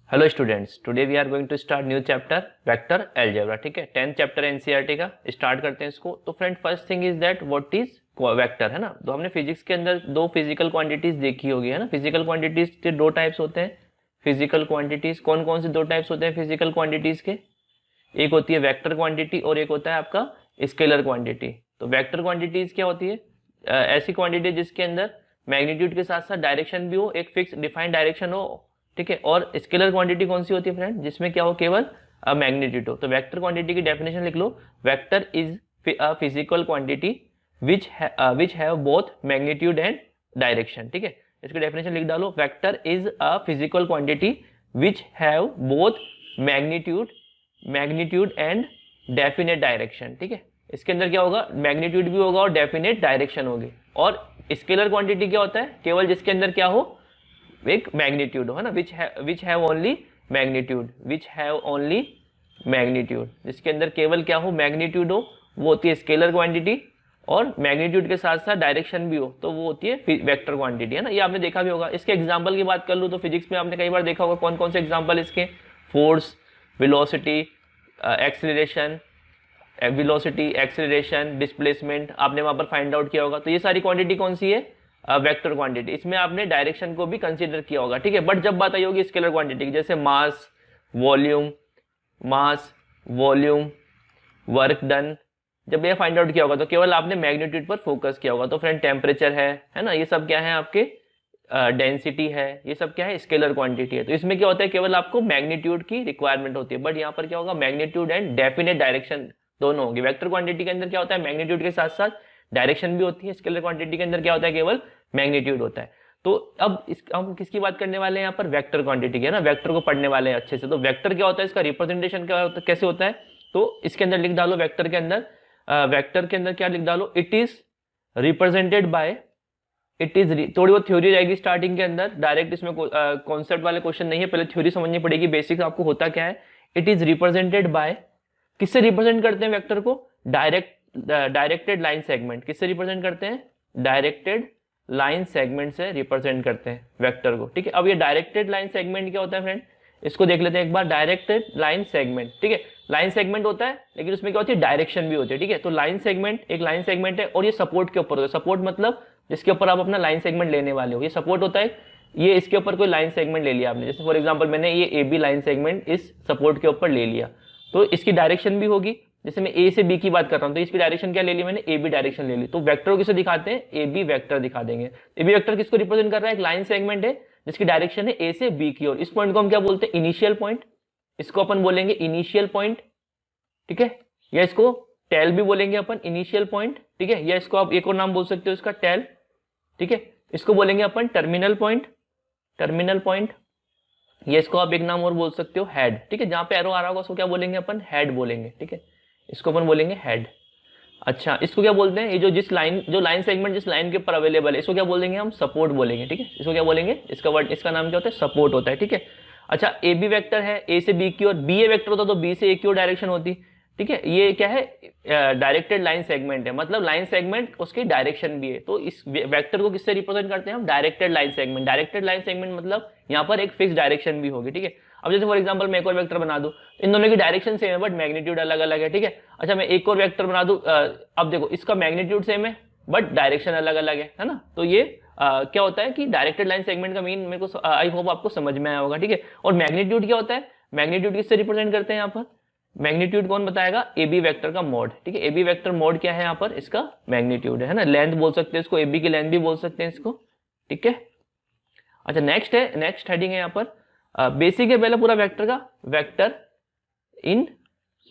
Hello students, today we are going to start new chapter vector algebra. ठीक है, 10th chapter NCERT का start करते हैं इसको। तो friend, first thing is that what is vector, है ना। तो हमने फिजिक्स के अंदर दो फिजिकल क्वांटिटीज देखी होगी, है ना। फिजिकल क्वांटिटीज के दो टाइप्स होते हैं। फिजिकल क्वांटिटीज कौन कौन से दो टाइप्स होते हैं फिजिकल क्वांटिटीज के? एक होती है वेक्टर क्वांटिटी और एक होता है आपका स्केलर क्वांटिटी। तो वेक्टर क्वांटिटीज क्या होती है? ऐसी क्वांटिटी जिसके अंदर मैग्नीट्यूड के साथ साथ डायरेक्शन भी हो, एक फिक्स डिफाइंड डायरेक्शन हो। ठीक है, और स्केलर क्वांटिटी कौन सी होती है फ्रेंड? जिसमें क्या हो, केवल मैग्नीट्यूड हो। तो वेक्टर क्वांटिटी की डेफिनेशन लिख लो। Vector is a physical quantity which have both magnitude and direction. ठीक है, इसकी डेफिनेशन लिख डालो। Vector is a physical quantity which have both magnitude and definite direction. ठीक है, इसके अंदर क्या होगा, मैग्नीट्यूड भी होगा और डेफिनेट डायरेक्शन होगी। और स्केलर क्वांटिटी क्या होता है? केवल जिसके अंदर क्या हो, एक मैग्नीट्यूड हो, है ना। विच हैव ओनली मैग्नीट्यूड, जिसके अंदर केवल क्या हो, मैग्नीट्यूड हो, वो होती है स्केलर क्वांटिटी। और मैग्नीट्यूड के साथ साथ डायरेक्शन भी हो तो वो होती है वेक्टर क्वांटिटी, है ना। ये आपने देखा भी होगा। इसके एग्जांपल की बात कर लूँ तो फिजिक्स में आपने कई बार देखा होगा। कौन कौन से एग्जांपल इसके? फोर्स, वेलोसिटी, एक्सीलरेशन, डिस्प्लेसमेंट आपने वहां पर फाइंड आउट किया होगा। तो ये सारी क्वांटिटी कौन सी है? Vector quantity. इसमें आपने डायरेक्शन को भी कंसीडर किया होगा। ठीक है, बट जब बात आई होगी स्केलर क्वांटिटी की, जैसे मास, वॉल्यूम, वर्क डन, जब ये फाइंड आउट किया होगा तो केवल आपने मैग्नीट्यूड पर फोकस किया होगा। तो फ्रेंड, टेम्परेचर है ना, ये सब क्या है आपके? डेंसिटी है, ये सब क्या है? स्केलर क्वांटिटी है। तो इसमें क्या होता है, केवल आपको मैग्नीट्यूड की रिक्वायरमेंट होती है। बट यहाँ पर क्या होगा, मैग्नीट्यूड एंड डेफिनेट डायरेक्शन दोनों होंगे। वेक्टर क्वांटिटी के अंदर क्या होता है, मैग्नीट्यूड के साथ साथ डायरेक्शन भी होती है। स्केलर क्वांटिटी के अंदर क्या होता है, केवल मैग्नीट्यूड होता है। तो अब हम किसकी बात करने वाले हैं यहाँ पर? वेक्टर क्वांटिटी की, है ना। वेक्टर को पढ़ने वाले हैं अच्छे से। तो वेक्टर क्या होता है, इसका रिप्रेजेंटेशन क्या होता है, कैसे होता है? तो इसके अंदर लिख डालो, वेक्टर के अंदर क्या लिख डालो, इट इज रिप्रेजेंटेड बाय, थोड़ी बहुत थ्योरी रहेगी स्टार्टिंग के अंदर। डायरेक्ट इसमें कॉन्सेप्ट वाले क्वेश्चन नहीं है, पहले थ्योरी समझनी पड़ेगी, बेसिक आपको होता क्या है। इट इज रिप्रेजेंटेड बाय, किससे रिप्रेजेंट करते हैं वेक्टर को? Directed line segment. किससे रिप्रेजेंट करते हैं? डायरेक्टेड लाइन सेगमेंट से रिप्रेजेंट करते हैं वेक्टर को। ठीक है, अब ये डायरेक्टेड लाइन सेगमेंट क्या होता है फ्रेंड? इसको देख लेते हैं एक बार। डायरेक्टेड लाइन सेगमेंट, ठीक है, लाइन सेगमेंट होता है, लेकिन उसमें क्या होती है, डायरेक्शन भी होती है। ठीक है, तो लाइन सेगमेंट एक लाइन सेगमेंट है और ये सपोर्ट के ऊपर होता है। सपोर्ट मतलब जिसके ऊपर आप अपना लाइन सेगमेंट लेने वाले हो, ये सपोर्ट होता है। ये इसके ऊपर कोई लाइन सेगमेंट ले लिया आपने, जैसे फॉर एग्जांपल मैंने ये ए बी लाइन सेगमेंट इस सपोर्ट के ऊपर ले लिया, तो इसकी डायरेक्शन भी होगी। जैसे मैं ए से बी की बात कर रहा हूं तो इसकी डायरेक्शन क्या ले ली मैंने? ए बी डायरेक्शन ले ली। तो वेक्टर को किसे दिखाते हैं? ए बी वेक्टर दिखा देंगे। ए बी वेक्टर किसको रिप्रेजेंट कर रहा है? एक लाइन सेगमेंट है जिसकी डायरेक्शन है ए से बी की ओर। इस पॉइंट को हम क्या बोलते हैं? Initial point. इसको अपन बोलेंगे इनिशियल पॉइंट। ठीक है, या इसको टेल भी बोलेंगे अपन, इनिशियल पॉइंट। ठीक है, या इसको आप एक और नाम बोल सकते हो इसका, टेल। ठीक है, इसको बोलेंगे अपन टर्मिनल पॉइंट। ये इसको आप एक नाम और बोल सकते हो, हेड। ठीक है, जहां पे एरो आ रहा होगा उसको क्या बोलेंगे अपन? हेड बोलेंगे। ठीक है, इसको अपन बोलेंगे हेड। अच्छा, इसको क्या बोलते हैं? ये जो लाइन सेगमेंट जिस लाइन के ऊपर अवेलेबल है, इसको क्या बोलेंगे हम? सपोर्ट बोलेंगे। ठीक है, इसको क्या बोलेंगे? इसका नाम क्या होता है? सपोर्ट होता है। ठीक है, अच्छा, ए बी वेक्टर है, ए से बी की ओर, बी ए वेक्टर होता तो बी से ए की ओर डायरेक्शन होती। ठीक है, ये क्या है? डायरेक्टेड लाइन सेगमेंट है, मतलब लाइन सेगमेंट उसकी डायरेक्शन भी है। तो इस वेक्टर को किससे रिप्रेजेंट करते हैं हम? डायरेक्टेड लाइन सेगमेंट मतलब यहाँ पर एक फिक्स डायरेक्शन भी होगी। ठीक है, अब जैसे फॉर एग्जांपल मैं एक और वेक्टर बना दूं, इन दोनों की डायरेक्शन सेम है बट मैग्नीट्यूड अलग अलग है। ठीक है, अच्छा, मैं एक और वेक्टर बना दूं, अब देखो इसका मैग्नीट्यूड सेम है बट डायरेक्शन अलग अलग है ना। तो ये क्या होता है कि डायरेक्टेड लाइन सेगमेंट का मीन मेरे को आई होप आपको समझ में आया होगा। ठीक है, और मैग्नीट्यूड क्या होता है? मैग्नीट्यूड किससे रिप्रेजेंट करते हैं यहाँ पर? मैग्नीट्यूड कौन बताएगा? ए बी वेक्टर का मोड। ठीक है, ए बी वेक्टर मोड क्या है यहाँ पर? इसका मैग्नीट्यूड है ना। लेंथ बोल सकते हैं इसको, ए बी की लेंथ भी बोल सकते हैं इसको। ठीक है, अच्छा, नेक्स्ट हेडिंग है यहाँ पर बेसिक है पहले पूरा वेक्टर का, वेक्टर इन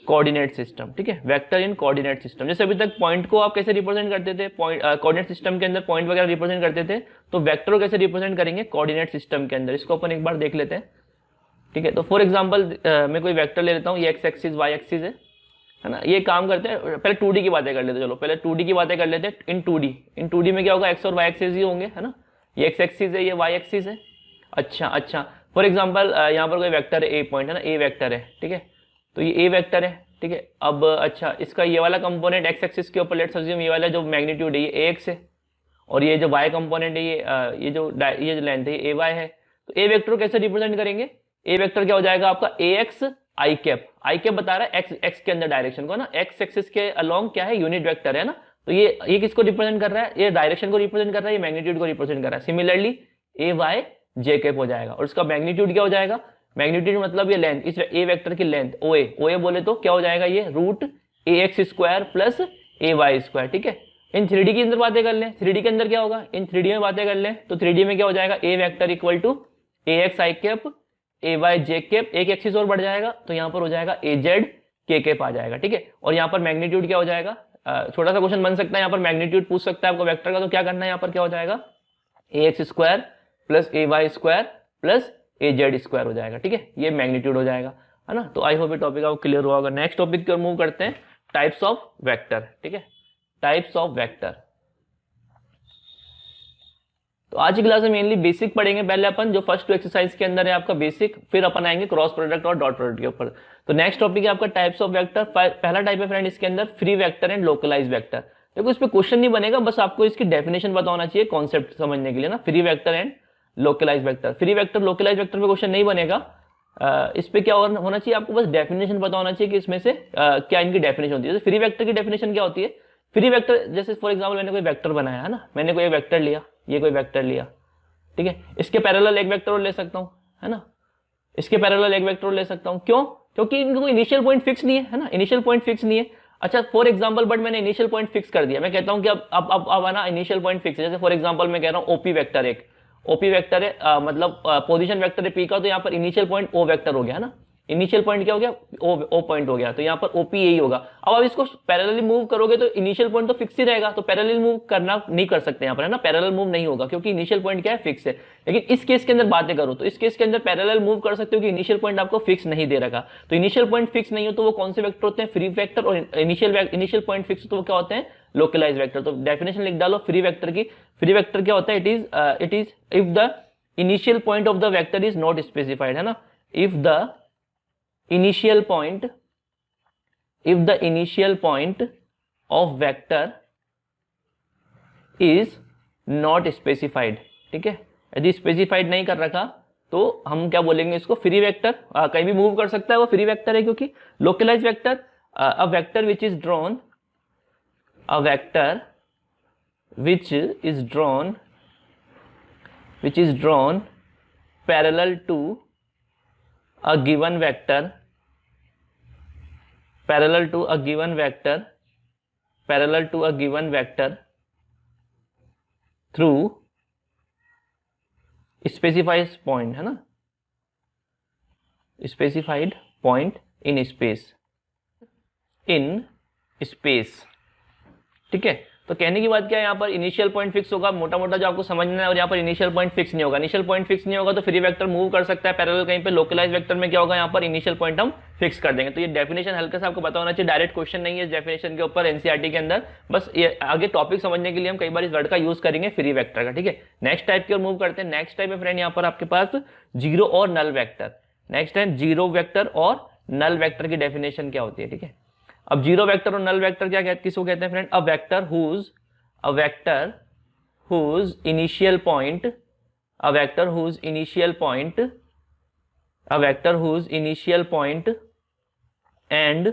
कोऑर्डिनेट सिस्टम। ठीक है, वेक्टर इन कोऑर्डिनेट सिस्टम। जैसे अभी तक पॉइंट को आप कैसे रिप्रेजेंट करते थे? कोऑर्डिनेट सिस्टम के अंदर पॉइंट वगैरह रिप्रेजेंट करते थे, तो वेक्टर को कैसे रिप्रेजेंट करेंगे कोऑर्डिनेट सिस्टम के अंदर? इसको अपन एक बार देख लेते हैं। ठीक है, तो फॉर एग्जांपल मैं कोई वेक्टर ले लेता हूँ, ये एक्स एक्सिस वाई एक्सिस है ना। ये काम करते हैं, पहले 2D की बातें कर लेते हैं। चलो पहले 2D की बातें कर लेते हैं। इन 2D में क्या होगा? एक्स और वाई एक्सिस ही होंगे, है ना। ये एक्स एक्सिस है, ये वाई एक्सिस है। अच्छा, फॉर एग्जांपल यहाँ पर कोई वेक्टर है, ए पॉइंट है ना, ए वेक्टर है। ठीक है, तो ये ए वेक्टर है। ठीक है, अब अच्छा, इसका ये वाला कंपोनेंट एक्स एक्सिस के ऊपर लेट्स अज्यूम ये वाला जो मैग्नीट्यूड है ये ax है, और ये जो वाई कंपोनेंट है ये जो लेंथ है ये ay है। तो ए वेक्टर को कैसे रिप्रेजेंट करेंगे? ए वेक्टर क्या हो जाएगा आपका ए एक्स आई कैप बता रहा है एक्स के अंदर डायरेक्शन को ना, एक्स एक्सिस के अलोंग क्या है यूनिट वेक्टर है ना, तो ये किसको रिप्रेजेंट कर रहा है, ये डायरेक्शन को रिप्रेजेंट कर रहा है, ये मैग्नीट्यूड को रिप्रेजेंट कर रहा है। सिमिलरली ए वाई जे कैप हो जाएगा और इसका मैग्नीट्यूड क्या हो जाएगा, मैग्नीट्यूड मतलब ये लेंथ, इस ए वेक्टर की लेंथ ओए बोले तो क्या हो जाएगा ये रूट ए एक्स स्क्वायर प्लस ए वाई स्क्वायर। ठीक है, इन 3D के अंदर बातें कर लें, 3D के अंदर क्या होगा, इन 3D में बातें कर लें तो 3D में क्या हो जाएगा, A vector equal to A X I cap A Y J cap, एक एक्सिस और बढ़ जाएगा तो यहाँ पर हो जाएगा ए जेड के कैप आ जाएगा। ठीक है, और यहाँ पर मैग्नीट्यूड क्या हो जाएगा, छोटा सा क्वेश्चन बन सकता है यहाँ पर, मैग्नीट्यूड पूछ सकता है आपको वेक्टर का, तो क्या करना है यहाँ पर क्या हो जाएगा ए एक्स स्क्वायर प्लस ए वाई स्क्वायर प्लस ए जेड स्क्वायर हो जाएगा। ठीक है, ये मैग्नीट्यूड हो जाएगा, है ना। तो आई होप ये टॉपिक आपको क्लियर हुआ होगा। नेक्स्ट टॉपिक की ओर मूव करते हैं, टाइप्स ऑफ वेक्टर। ठीक है, टाइप्स ऑफ वेक्टर। तो आज की क्लास में मेनली बेसिक पढ़ेंगे पहले अपन, जो फर्स्ट 2 एक्सरसाइज के अंदर है आपका बेसिक, फिर अपन आएंगे क्रॉस प्रोडक्ट और डॉट प्रोडक्ट के ऊपर। तो नेक्स्ट टॉपिक है आपका टाइप्स ऑफ वेक्टर। पहला टाइप है फ्रेंड इसके अंदर free vector and localise vector. देखो इस पे क्वेश्चन नहीं बनेगा, बस आपको इसकी डेफिनेशन पता होना चाहिए कॉन्सेप्ट समझने के लिए ना, free vector and localise vector. Free vector localise vector पे क्वेश्चन नहीं बनेगा, इस पे क्या होना चाहिए आपको, बस डेफिनेशन पता होना चाहिए कि इसमें से क्या इनकी डेफिनेशन होती है। फ्री वेक्टर की डेफिनेशन क्या होती है, फ्री वेक्टर जैसे फॉर एग्जांपल मैंने कोई वेक्टर बनाया है ना, मैंने कोई वेक्टर लिया, ये कोई वेक्टर लिया, ठीक है, इसके पैरेलल एक वेक्टर और ले सकता हूं, है ना, इसके पैरेलल एक वेक्टर और ले सकता हूं। क्यों, क्योंकि इनका कोई इनिशियल पॉइंट फिक्स नहीं है ना, इनिशियल पॉइंट फिक्स नहीं है। अच्छा फॉर एग्जांपल बट मैंने इनिशियल पॉइंट फिक्स कर दिया, मैं कहता हूं कि अब आना इनिशियल पॉइंट फिक्स है। जैसे फॉर एग्जांपल मैं कह रहा हूं ओपी वेक्टर, एक ओपी वेक्टर है, मतलब पोजीशन वेक्टर है पी का, तो यहाँ पर इनिशियल पॉइंट ओ वेक्टर हो गया ना, इनिशियल पॉइंट क्या हो गया, ओ पॉइंट हो गया, तो यहाँ पर ओपी यही होगा। अब आप इसको पैरेलली मूव करोगे तो इनिशियल पॉइंट तो फिक्स ही रहेगा, तो पैरेलल मूव करना नहीं कर सकते यहाँ पर, है ना, पैरेलल मूव नहीं होगा क्योंकि इनिशियल पॉइंट क्या है, फिक्स है। लेकिन इस केस के अंदर बातें करो तो इस केस के अंदर पैरेलल मूव कर सकते हो कि इनिशियल पॉइंट आपको फिक्स नहीं दे रखा, तो इनिशियल पॉइंट फिक्स नहीं हो तो वो कौन से वेक्टर होते हैं, फ्री वेक्टर, और इनिशियल पॉइंट फिक्स तो वो क्या होते हैं, लोकलाइज वेक्टर। तो डेफिनेशन लिख डालो फ्री वेक्टर की। फ्री वेक्टर क्या होता है, it is if the initial point of the vector is not specified, है ना, if the initial point of vector is not specified। ठीक है, यदि स्पेसिफाइड नहीं कर रखा तो हम क्या बोलेंगे इसको, फ्री वेक्टर, कहीं भी मूव कर सकता है वो फ्री वेक्टर है। क्योंकि localize vector, a vector which is drawn parallel to a given vector through specified point, है ना, specified point in space। ठीक है, तो कहने की बात क्या है, यहाँ पर इनिशियल पॉइंट फिक्स होगा, मोटा मोटा जो आपको समझना है, और यहाँ पर इनिशियल पॉइंट फिक्स नहीं होगा। इनिशियल पॉइंट फिक्स नहीं होगा तो फ्री वेक्टर मूव कर सकता है पैरेलल कहीं पे। लोकलाइज वेक्टर में क्या होगा, यहाँ पर इनिशियल पॉइंट हम फिक्स कर देंगे। तो ये डेफिनेशन हल्का सा आपको पता होना चाहिए, डायरेक्ट क्वेश्चन नहीं है इस डेफिनेशन के ऊपर एनसीईआरटी के अंदर, बस ये आगे टॉपिक समझने के लिए हम कई बार इस वर्ड का यूज करेंगे, फ्री वेक्टर का। ठीक है, नेक्स्ट टाइप की ओर मूव करते हैं। नेक्स्ट टाइप है फ्रेंड यहाँ पर आपके पास जीरो और नल वेक्टर। नेक्स्ट है जीरो वेक्टर और नल वेक्टर की डेफिनेशन क्या होती है। ठीक है, अब जीरो वेक्टर और नल वेक्टर क्या कहते, किसको कहते हैं friend, a vector whose initial point and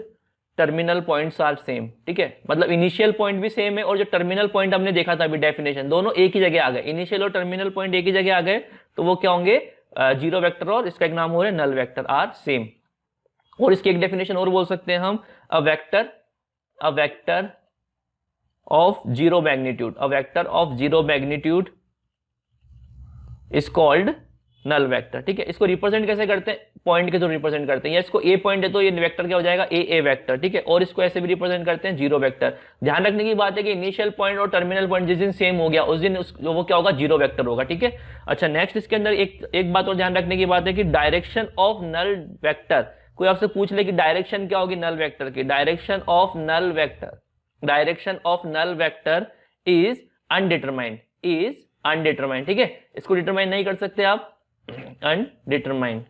terminal points are same. ठीक है, मतलब इनिशियल पॉइंट भी सेम है और जो टर्मिनल पॉइंट हमने देखा था अभी डेफिनेशन, दोनों एक ही जगह आ गए, इनिशियल और टर्मिनल पॉइंट एक ही जगह आ गए, तो वो क्या होंगे, जीरो वेक्टर, और इसका एक नाम हो रहा है नल वेक्टर, आर सेम। और इसकी एक डेफिनेशन और बोल सकते हैं हम, a vector of zero magnitude is called null vector। ठीक है, इसको रिप्रेजेंट कैसे करते हैं, पॉइंट के थ्रू रिप्रेजेंट करते हैं, या इसको ए पॉइंट है तो ये वेक्टर क्या हो जाएगा, ए वेक्टर। ठीक है, और इसको ऐसे भी रिप्रेजेंट करते हैं, जीरो वेक्टर। ध्यान रखने की बात है कि इनिशियल पॉइंट और टर्मिनल पॉइंट जिस दिन सेम हो गया उस दिन वो क्या होगा, जीरो वेक्टर होगा। ठीक है, अच्छा नेक्स्ट इसके अंदर एक बात और ध्यान रखने की बात है कि डायरेक्शन ऑफ नल वेक्टर, कोई आपसे पूछ ले कि डायरेक्शन क्या होगी नल वेक्टर की, direction of null vector is undetermined, ठीक है, इसको डिटरमाइन नहीं कर सकते आप, अनडिटरमाइंड,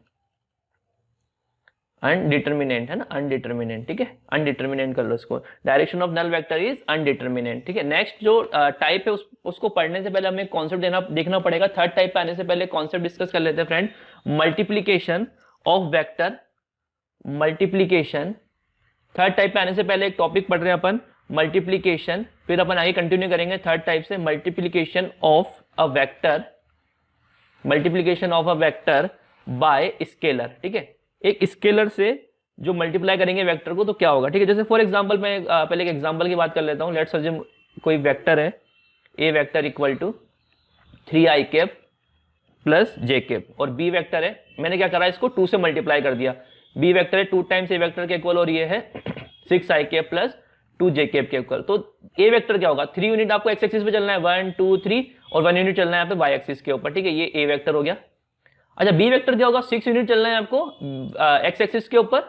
अनडिटरमिनेंट है ना, अनडिटरमिनेंट। ठीक है, अनडिटरमिनेंट कर लो इसको, direction of null vector is undeterminant. ठीक है, नेक्स्ट जो टाइप है उसको पढ़ने से पहले हमें कॉन्सेप्ट देखना पड़ेगा। थर्ड टाइप पे आने से पहले कॉन्सेप्ट डिस्कस कर लेते हैं friend, multiplication of vector multiplication, third type पे आने से पहले एक टॉपिक पढ़ रहे हैं अपन मल्टीप्लीकेशन, फिर अपन आगे कंटिन्यू करेंगे थर्ड टाइप से multiplication of a vector, multiplication of a vector by scalar. ठीक है, एक स्केलर से जो मल्टीप्लाई करेंगे वेक्टर को तो क्या होगा। ठीक है, जैसे फॉर एग्जांपल मैं पहले एक एग्जांपल की बात कर लेता हूं। लेट्स अज्यूम कोई वेक्टर है, A vector equal to 3i cap plus J cap, और बी वेक्टर है, मैंने क्या करा इसको 2 से मल्टीप्लाई कर दिया। बी वेक्टर है 2 टाइम्स ए वेक्टर के इक्वल और ये है 6i cap plus 2j cap के इक्वल। तो ए वेक्टर क्या होगा, 3 यूनिट आपको एक्स एक्सिस पे चलना है 1 2 3, और 1 यूनिट चलना है यहाँ पे वाई एक्सिस के ऊपर। ठीक है, ये ए वेक्टर हो गया। अच्छा, बी वेक्टर क्या होगा, 6 यूनिट चलना है आपको एक्स एक्सिस के ऊपर,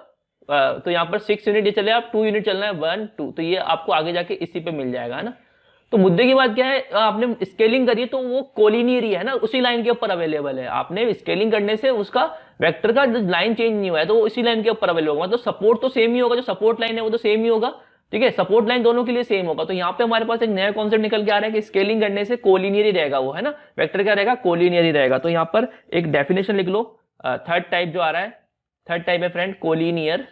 तो यहाँ पर 6 यूनिट ये चले, आप 2 यूनिट चलना है 1 2, तो ये आपको आगे जाके इसी पे मिल जाएगा, है ना। तो मुद्दे की बात क्या है, आपने स्केलिंग करी तो वो कोलिनियर है ना, उसी लाइन के ऊपर अवेलेबल है। आपने स्केलिंग करने से उसका वेक्टर का लाइन चेंज नहीं हुआ है, तो वो इसी लाइन के ऊपर अवेलेबल होगा। मतलब सपोर्ट तो सेम ही होगा, जो सपोर्ट लाइन है वो तो सेम ही होगा। ठीक है, सपोर्ट लाइन दोनों के लिए सेम होगा। तो यहाँ पे हमारे पास एक नया कॉन्सेप्ट निकल के आ रहा है कि स्केलिंग करने से कोलिनियर ही रहेगा वो, है ना, वेक्टर क्या रहेगा, कोलिनियर ही रहेगा। तो यहाँ पर एक डेफिनेशन लिख लो, थर्ड टाइप जो आ रहा है, थर्ड टाइप है फ्रेंड कोलिनियर,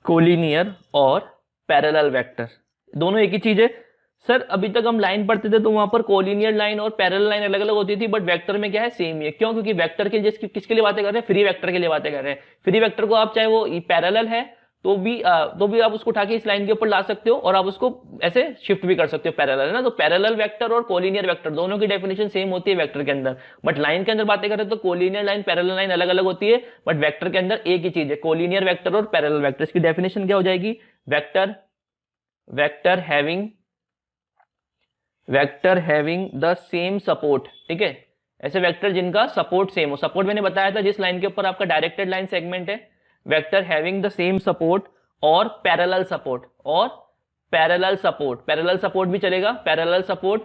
कोलिनियर और पैरेलल वेक्टर, दोनों एक ही चीज है। सर अभी तक हम लाइन पढ़ते थे तो वहां पर कोलिनियर लाइन और पैरेलल लाइन अलग अलग होती थी, बट वेक्टर में क्या है, सेम ही है। क्यों, क्योंकि वेक्टर के लिए किसके लिए बातें कर रहे हैं, फ्री वेक्टर के लिए बातें कर रहे हैं। फ्री वेक्टर को आप चाहे वो पैरेलल है तो भी आप उसको उठा के इस लाइन के ऊपर ला सकते हो, और आप उसको ऐसे शिफ्ट भी कर सकते हो, पैरेलल है ना। तो पैरेलल वेक्टर और कोलिनियर वेक्टर दोनों की डेफिनेशन सेम होती है वेक्टर के अंदर, बट लाइन के अंदर बातें करें तो कोलिनियर लाइन पैरेलल लाइन अलग अलग होती है, बट वेक्टर के अंदर एक ही चीज है, कोलिनियर वेक्टर और पैरेलल वेक्टर। इसकी डेफिनेशन क्या हो जाएगी, vector having the same support. ठीक है, ऐसे वेक्टर जिनका सपोर्ट सेम हो, सपोर्ट मैंने बताया था जिस लाइन के ऊपर आपका डायरेक्टेड लाइन सेगमेंट है, vector having the same support और पैरेलल सपोर्ट, पैरेलल सपोर्ट भी चलेगा, पैरेलल सपोर्ट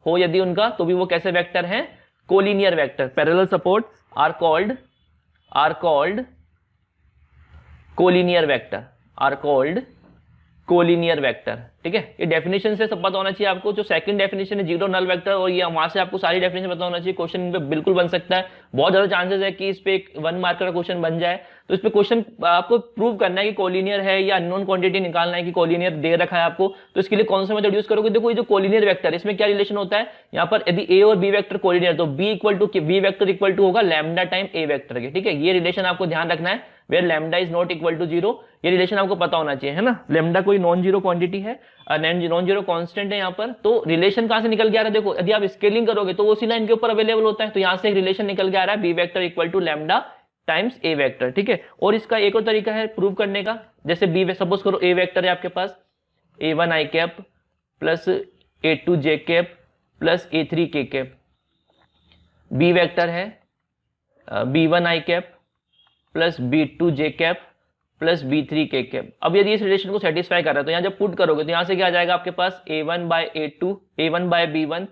हो यदि उनका तो भी वो कैसे वेक्टर हैं, collinear vector. Parallel support are called collinear vector, ठीक है। ये डेफिनेशन से सब पता होना चाहिए आपको। जो सेकंड डेफिनेशन है जीरो नल वेक्टर, और ये वहां से आपको सारी डेफिनेशन पता होना चाहिए। क्वेश्चन पे बिल्कुल बन सकता है, बहुत ज्यादा चांसेस है कि इस पे एक 1 मार्क का क्वेश्चन बन जाए। तो इस पे क्वेश्चन आपको प्रूव करना है कि कोलिनियर है या अननोन क्वांटिटी निकालना है कि कोलिनियर दे रखा है आपको। तो इसके लिए कौन सा मेथड यूज करोगे, देखो ये जो कोलिनियर वेक्टर इसमें क्या रिलेशन होता है, यहाँ पर यदि ए और बी वेक्टर कोलिनियर तो बी वेक्टर इक्वल टू होगा लैम्डा टाइम ए वेक्टर के। ठीक है, ये रिलेशन आपको ध्यान रखना है, where lambda is not equal to 0, ये रिलेशन आपको पता होना चाहिए, है ना। लैम्डा कोई नॉन जीरो क्वांटिटी है, नॉन जीरो कांस्टेंट है यहाँ पर। तो रिलेशन कहां से निकल के आ रहा है, देखो यदि आप स्केलिंग करोगे तो उसी लाइन के ऊपर अवेलेबल होता है। तो यहां से एक रिलेशन निकल के आ रहा है, b vector equal to lambda times a vector. ठीक है, और इसका एक और तरीका है प्रूव करने का, जैसे बी सपोज करो ए वेक्टर है आपके पास a1 i cap plus a2 j cap plus a3 k cap, b vector है b1 i cap plus b2 j cap plus b3 k cap. अब यदि इस रिलेशन को सेटिस्फाई कर रहा है तो यहाँ जब पुट करोगे तो यहाँ से क्या आ जाएगा आपके पास a1 by b1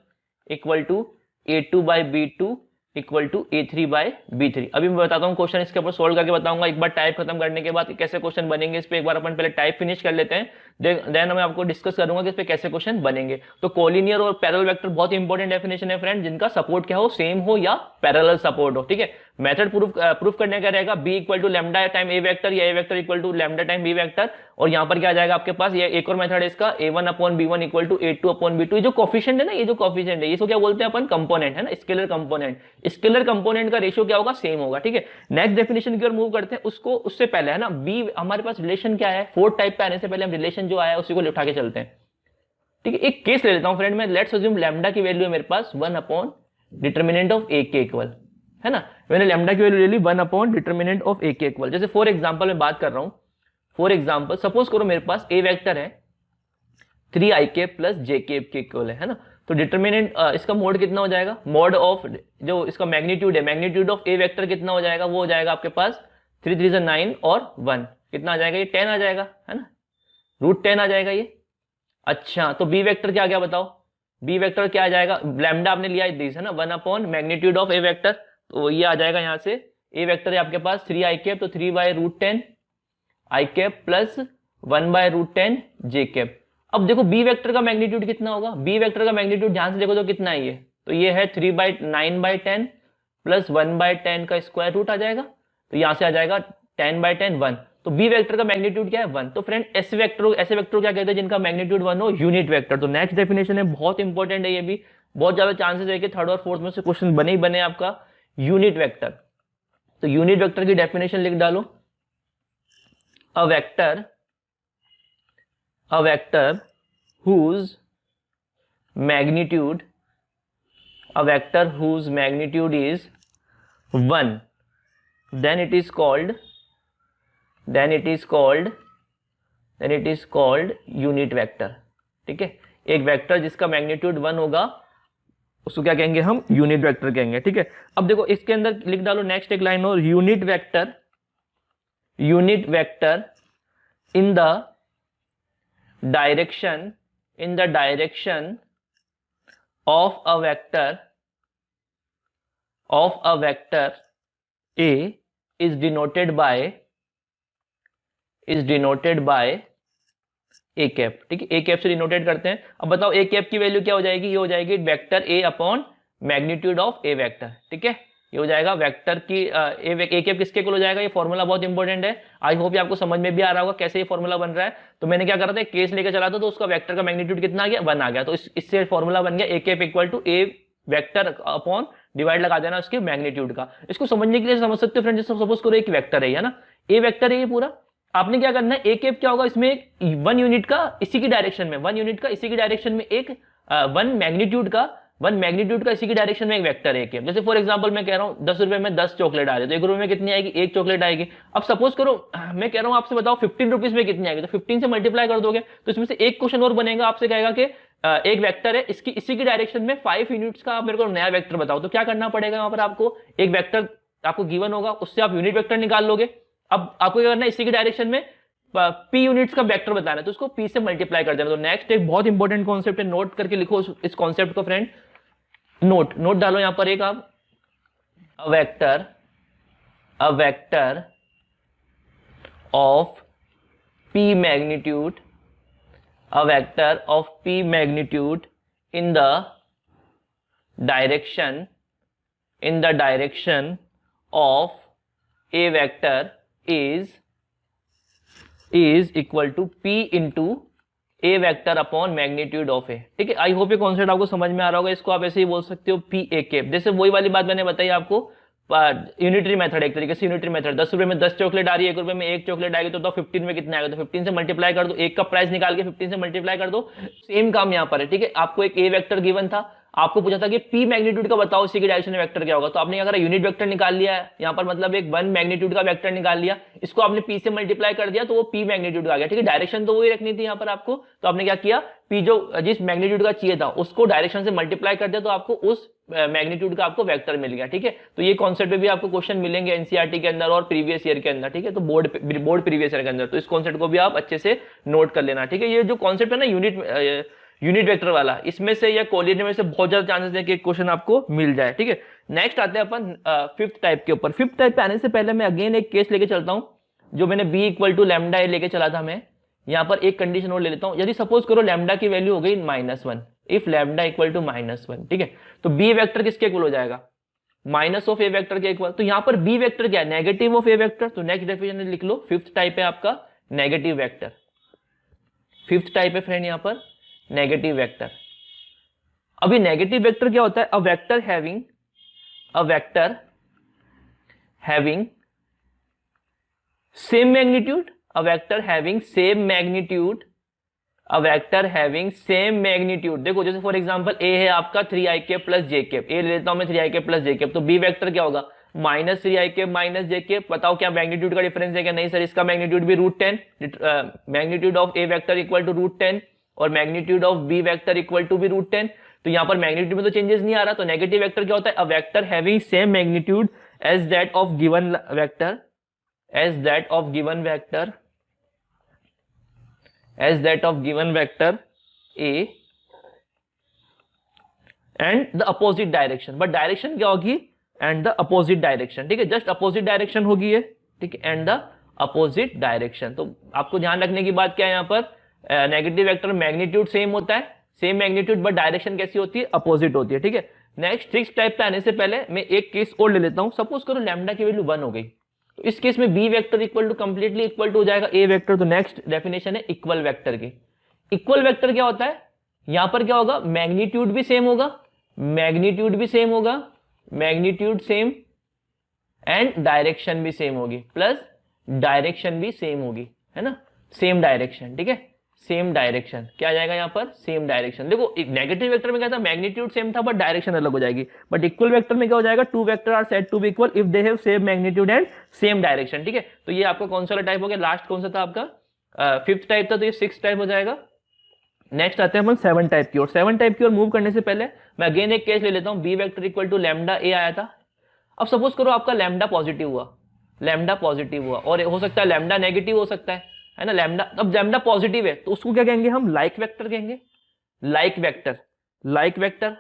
equal to a2 by b2 equal to a3 by b3। अभी मैं बताता हूँ क्वेश्चन, इसके ऊपर सोल्व करके बताऊंगा। एक बार टाइप खत्म करने के बाद कैसे क्वेश्चन बनेंगे इस पे एक बार अपन पहले टाइप फिनिश कर लेते हैं, देन मैं आपको डिस्कस करूंगा कि इस पे कैसे क्वेश्चन बनेंगे। तो कोलिनियर और पैरेलल वेक्टर बहुत इंपॉर्टेंट डेफिनेशन है फ्रेंड, जिनका सपोर्ट क्या हो, सेम हो या पैरेलल सपोर्ट हो। ठीक है, मेथड प्रूफ करने का रहेगा b equal to lambda time A vector या A vector equal to lambda time B vector. और यहाँ पर क्या आ जाएगा आपके पास, ये एक और मेथड है इसका a1 upon b1 equal to a2 upon b2। ये जो कोफिशिएंट है ना, ये जो कोफिशिएंट है इसको क्या बोलते हैं अपन, कंपोनेंट, है ना, स्केलर कंपोनेंट का रेशियो क्या होगा, सेम होगा। ठीक है, नेक्स्ट डेफिनेशन की ओर मूव करते हैं। उससे पहले है ना बी हमारे पास रिलेशन क्या है, फोर्थ टाइप पे आने से पहले हम रिलेशन जो आया उसी को उठा के चलते हैं। ठीक है, एक केस ले लेता हूं फ्रेंड मैं, लेट्स अज्यूम लैम्डा की वैल्यू है मेरे पास 1 अपॉन डिटरमिनेंट ऑफ ए के इक्वल, है ना। मैंने लैम्डा की वैल्यू ले ली 1 अपॉन डिटरमिनेंट ऑफ ए के इक्वल। जैसे फॉर एग्जांपल मैं बात कर रहा हूं, फॉर एग्जांपल सपोज करो मेरे पास ए वेक्टर है 3i cap plus J cap के इक्वल है ना। तो डिटरमिनेंट इसका मोड कितना हो जाएगा, मोड ऑफ जो इसका मैग्नीट्यूड है, मैग्नीट्यूड ऑफ ए वेक्टर कितना हो जाएगा, वो हो जाएगा आपके पास 3 3 9 और 1 कितना आ जाएगा, ये 10 आ जाएगा, है ना, √10 आ जाएगा ये। अच्छा, तो बी वेक्टर क्या आ गया बताओ, बी वेक्टर क्या आ जाएगा, लैम्डा आपने लिया दिस है ना 1 upon magnitude of A vector, तो ये आ जाएगा यहाँ से ए वेक्टर है आपके पास 3i कैप, तो 3 by √10 i cap plus 1 by √10 j cap. अब देखो बी वेक्टर का मैग्नीट्यूड कितना होगा, बी वेक्टर का मैग्नीट्यूड ध्यान से देखो तो कितना है ये, तो ये है 3 बाय 9 बाय 10 प्लस 1/10 का स्क्वायर रूट आ जाएगा, तो यहां से आ जाएगा 10/10 1। तो बी वेक्टर का मैग्नीट्यूड क्या है 1। तो फ्रेंड ऐसे वेक्टर क्या कहते हैं जिनका मैग्नीट्यूड 1 हो, यूनिट वेक्टर। तो नेक्स्ट डेफिनेशन है, बहुत इंपॉर्टेंट है ये भी, बहुत ज्यादा चांसेस है कि थर्ड और फोर्थ में से क्वेश्चन बने ही बने आपका यूनिट वेक्टर। तो यूनिट वेक्टर की डेफिनेशन लिख डालो, अ vector whose magnitude is 1, then it is called unit vector. ठीक है, एक वेक्टर जिसका मैग्नीट्यूड 1 होगा उसको क्या कहेंगे हम, यूनिट वेक्टर कहेंगे। ठीक है, अब देखो इसके अंदर लिख डालो नेक्स्ट एक लाइन और, unit vector in the direction of a vector A is denoted by a cap. ठीक है, a कैप से डिनोटेड करते हैं। अब बताओ a कैप की वैल्यू क्या हो जाएगी, ये हो जाएगी vector a upon magnitude of a vector. ठीक है, ये हो जाएगा वेक्टर की a कैप किसके इक्वल हो जाएगा, ये फॉर्मूला बहुत इंपॉर्टेंट है। आई होप ये आपको समझ में भी आ रहा होगा कैसे ये फॉर्मूला बन रहा है। तो मैंने क्या करा था, केस लेकर चला था, तो उसका वेक्टर का मैग्नीट्यूड कितना आ गया, 1 आ गया। तो इससे फॉर्मूला बन गया a cap equal to a vector upon divide लगा देना उसके मैग्नीट्यूड का। इसको समझने के लिए समझ सकते हो फ्रेंड, जैसे सपोज करो एक वेक्टर है ना, a वेक्टर है ये पूरा, आपने क्या करना है, a कैप क्या होगा, इसमें एक 1 यूनिट का इसी की डायरेक्शन में एक 1 मैग्नीट्यूड का इसी की डायरेक्शन में एक वेक्टर है कैप। जैसे फॉर एग्जांपल मैं कह रहा हूं 10 रुपए में 10 चॉकलेट आ रहे, तो 1 रुपए में कितनी आएगी, एक चॉकलेट आएगी। अब सपोज करो मैं कह रहा हूं आपसे बताओ 15 रुपीज में कितनी आएगी, तो 15 से मल्टीप्लाई कर दोगे, तो इसमें से एक क्वेश्चन और बनेगा, आपसे कहेगा कि एक वेक्टर है इसकी इसी की डायरेक्शन में 5 यूनिट्स का, आप मेरे को नया वेक्टर बताओ। तो क्या करना पड़ेगा, वहां पर आपको एक वेक्टर आपको गिवन होगा, उससे आप यूनिट वेक्टर निकाल लोगे। अब आपको क्या करना है, इसी की डायरेक्शन में p यूनिट्स का वेक्टर बताना है, तो उसको p से मल्टीप्लाई कर देना। तो नेक्स्ट एक बहुत इंपॉर्टेंट कॉन्सेप्ट है, नोट करके लिखो इस कॉन्सेप्ट को फ्रेंड, नोट डालो यहां पर एक आप, a vector of p magnitude in the direction of a vector is equal to p into a vector upon magnitude of a। ठीक है, आई होप ये कॉन्सेप्ट आपको समझ में आ रहा होगा। इसको आप ऐसे ही बोल सकते हो p a कैप, जैसे वही वाली बात मैंने बताई आपको, यूनिटरी मेथड, एक तरीके से यूनिटरी मेथड। 10 रुपए में 10 चॉकलेट आ रही है, 1 रुपए में एक चॉकलेट आएगी, तो 15 में कितना आएगा, तो 15 से मल्टीप्लाई कर दो, एक का प्राइस निकाल के 15 से मल्टीप्लाई कर दो। सेम काम यहाँ पर है। ठीक है, आपको एक a वेक्टर गिवन था, आपको पूछा था कि p मैग्नीट्यूड का बताओ इसी के डायरेक्शन में वेक्टर क्या होगा, तो आपने क्या करा, यूनिट वेक्टर निकाल लिया है यहाँ पर, मतलब एक 1 मैग्नीट्यूड का वेक्टर निकाल लिया, इसको आपने p से मल्टीप्लाई कर दिया, तो वो p मैग्नीट्यूड आ गया। ठीक है, डायरेक्शन तो वही रखनी थी यहाँ पर आपको, तो आपने क्या किया, p जो जिस मैग्नीट्यूड का चाहिए था उसको डायरेक्शन से मल्टीप्लाई कर दिया, तो आपको उस मैग्नीट्यूड का आपको वेक्टर मिल गया। ठीक है, तो ये कॉन्सेप्ट भी आपको क्वेश्चन मिलेंगे एनसीईआरटी के अंदर और प्रीवियस ईयर के अंदर। ठीक है, तो बोर्ड प्रीवियस ईयर के अंदर, तो इस कॉन्सेप्ट को भी आप अच्छे से नोट कर लेना। ठीक है, ये जो कॉन्सेप्ट है ना यूनिट वेक्टर वाला, इसमें से या कोऑर्डिनेट में से बहुत ज्यादा चांसेस है कि एक क्वेश्चन आपको मिल जाए। ठीक है, नेक्स्ट आते हैं अपन फिफ्थ टाइप के ऊपर। फिफ्थ टाइप पे आने से पहले मैं अगेन एक केस लेके चलता हूं, जो मैंने b इक्वल टू लैम्डा ए लेके चला था। मैं यहां पर एक कंडीशन और ले लेता हूं, यदि सपोज करो लैम्डा की वैल्यू हो गई -1, इफ लैम्डा इक्वल टू -1। ठीक है, तो b वेक्टर किसके इक्वल हो जाएगा, माइनस ऑफ ए वेक्टर के इक्वल। तो यहां पर b वेक्टर क्या है, नेगेटिव ऑफ ए वेक्टर। तो नेक्स्ट डेफिनेशन लिख लो, फिफ्थ टाइप है आपका नेगेटिव वेक्टर। फिफ्थ टाइप है फ्रेंड यहां पर नेगेटिव वेक्टर। अभी नेगेटिव वेक्टर क्या होता है, a vector having same magnitude, a vector having same magnitude. देखो जैसे फॉर एग्जांपल a है आपका 3i cap plus j cap, a ले लेता हूं मैं 3i cap plus j cap, तो b वेक्टर क्या होगा, -3i cap minus j cap. बताओ क्या मैग्नीट्यूड का डिफरेंस है क्या, नहीं सर, इसका मैग्नीट्यूड भी √10, magnitude of a vector equal to √10 और magnitude of b vector equal to भी √10। तो यहां पर मैग्नीट्यूड में तो चेंजेस नहीं आ रहा। तो नेगेटिव वेक्टर क्या होता है, a vector having same magnitude as that of given vector a and the opposite direction. But direction क्या होगी, एंड द अपोजिट डायरेक्शन। ठीक है, जस्ट अपोजिट डायरेक्शन होगी ये। ठीक है, एंड द अपोजिट डायरेक्शन। तो आपको ध्यान रखने की बात क्या है, यहां पर नेगेटिव वेक्टर मैग्नीट्यूड सेम होता है, सेम मैग्नीट्यूड, बट डायरेक्शन कैसी होती है, अपोजिट होती है। ठीक है, नेक्स्ट सिक्स टाइप पे आने से पहले मैं एक केस और ले लेता हूं। सपोज करो लैम्डा की वैल्यू 1 हो गई, तो इस केस में B vector equal to completely equal to हो जाएगा ए वेक्टर। तो नेक्स्ट डेफिनेशन है इक्वल वेक्टर की। इक्वल वेक्टर क्या होता है, यहां पर क्या होगा, मैग्नीट्यूड भी सेम होगा, मैग्नीट्यूड भी सेम होगा, मैग्नीट्यूड सेम एंड डायरेक्शन भी सेम होगी, प्लस डायरेक्शन भी सेम होगी, है ना, सेम डायरेक्शन। ठीक है, सेम डायरेक्शन क्या आ जाएगा यहाँ पर, सेम डायरेक्शन। देखो नेगेटिव वेक्टर में क्या था, मैग्नीट्यूड सेम था बट डायरेक्शन अलग हो जाएगी, बट इक्वल वेक्टर में क्या हो जाएगा, two vector are said to be equal if they have same magnitude and same direction. ठीक है, तो ये आपका कौन सा वाला टाइप हो गया, लास्ट कौन सा था आपका, फिफ्थ टाइप था, तो ये सिक्स टाइप हो जाएगा। नेक्स्ट आते हैं अपन सेवन टाइप की ओर। सेवन टाइप की ओर मूव करने से पहले मैं अगेन एक केस ले लेता हूं, B vector equal to lambda A आया था। अब सपोज करो आपका लैम्डा पॉजिटिव हुआ, लैम्डा पॉजिटिव हुआ, और हो सकता है लैम्डा नेगेटिव हो सकता है ना, लैम्डा, अब लैम्डा पॉजिटिव है तो उसको क्या कहेंगे हम, लाइक वेक्टर कहेंगे, लाइक वेक्टर, लाइक वेक्टर